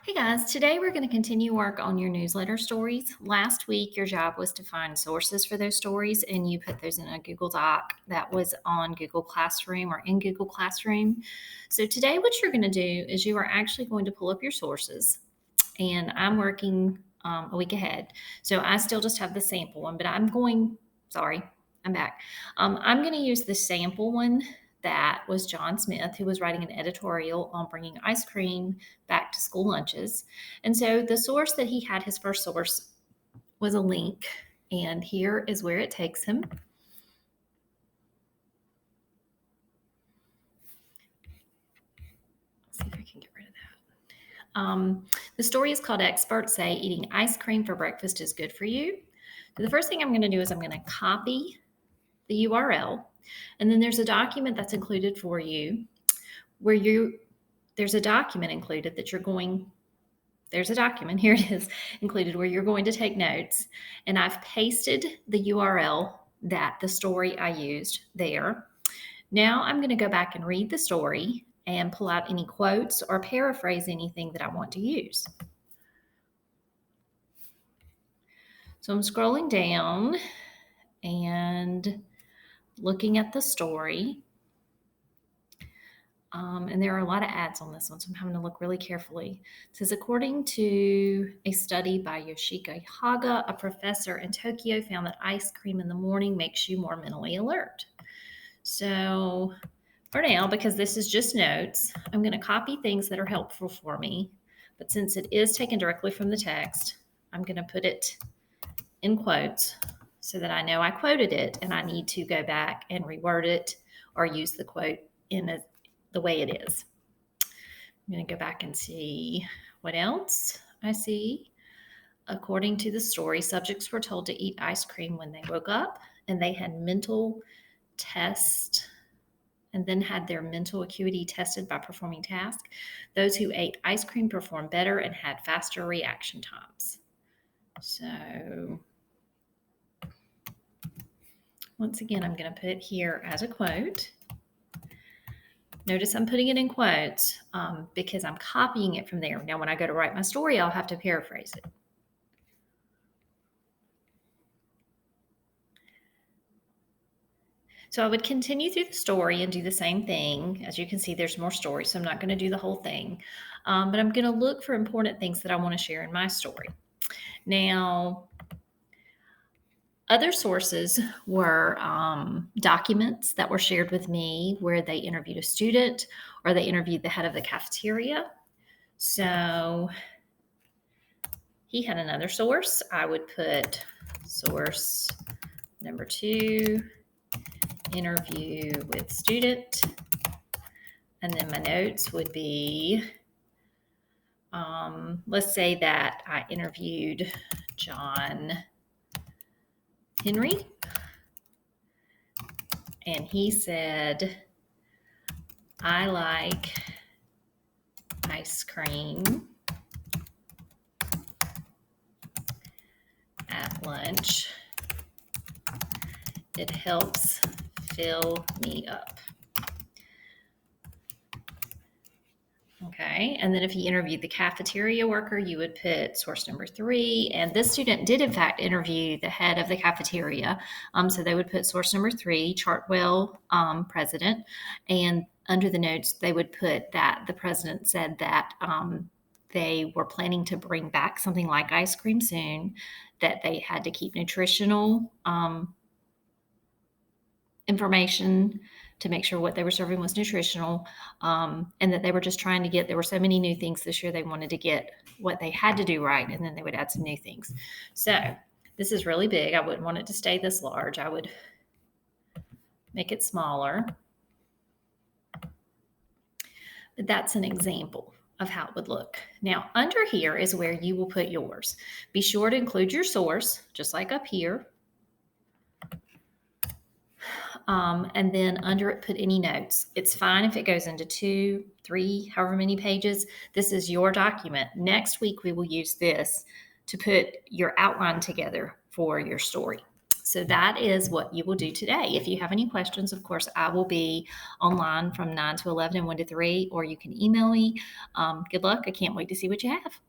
Hey guys, today we're going to continue work on your newsletter stories. Last week, your job was to find sources for those stories, and you put those in a Google Doc that was on Google Classroom or in Google Classroom. So, today, what you're going to do is you are actually going to pull up your sources, and I'm working a week ahead. So, I still just have the sample one, but sorry, I'm back. I'm going to use the sample one that was John Smith, who was writing an editorial on bringing ice cream back to school lunches. And so the source that he had, his first source, was a link. And here is where it takes him. Let's see if I can get rid of that. The story is called Experts Say Eating Ice Cream for Breakfast is Good for You. So the first thing I'm going to do is I'm going to copy the URL. And then there's a document that's included for you where there's a document included that there's a document, here it is, included where you're going to take notes. And I've pasted the URL that the story I used there. Now I'm going to go back and read the story and pull out any quotes or paraphrase anything that I want to use. So I'm scrolling down and looking at the story. And there are a lot of ads on this one, so I'm having to look really carefully. It says, according to a study by Yoshiko Haga, a professor in Tokyo found that ice cream in the morning makes you more mentally alert. So for now, because this is just notes, I'm going to copy things that are helpful for me. But since it is taken directly from the text, I'm going to put it in quotes so that I know I quoted it and I need to go back and reword it or use the quote in the way it is. I'm going to go back and see what else I see. According to the story, subjects were told to eat ice cream when they woke up, and they had mental tests and then had their mental acuity tested by performing tasks. Those who ate ice cream performed better and had faster reaction times. So once again, I'm going to put here as a quote. Notice I'm putting it in quotes because I'm copying it from there. Now, when I go to write my story, I'll have to paraphrase it. So I would continue through the story and do the same thing. As you can see, there's more story, so I'm not going to do the whole thing. But I'm going to look for important things that I want to share in my story. Now, other sources were documents that were shared with me where they interviewed a student or they interviewed the head of the cafeteria. So he had another source. I would put source number 2, interview with student. And then my notes would be, let's say that I interviewed John Henry. And he said, I like ice cream at lunch. It helps fill me up. Okay, and then if you interviewed the cafeteria worker, you would put source number 3. And this student did, in fact, interview the head of the cafeteria. So they would put source number 3, Chartwell president. And under the notes, they would put that the president said that they were planning to bring back something like ice cream soon, that they had to keep nutritional information to make sure what they were serving was nutritional, and that they were just trying to get, there were so many new things this year, they wanted to get what they had to do right, and then they would add some new things. So this is really big. I wouldn't want it to stay this large. I would make it smaller. But that's an example of how it would look. Now, under here is where you will put yours. Be sure to include your source, just like up here. And then under it, put any notes. It's fine if it goes into 2, 3, however many pages. This is your document. Next week, we will use this to put your outline together for your story. So that is what you will do today. If you have any questions, of course, I will be online from 9 to 11 and 1 to 3, or you can email me. Good luck. I can't wait to see what you have.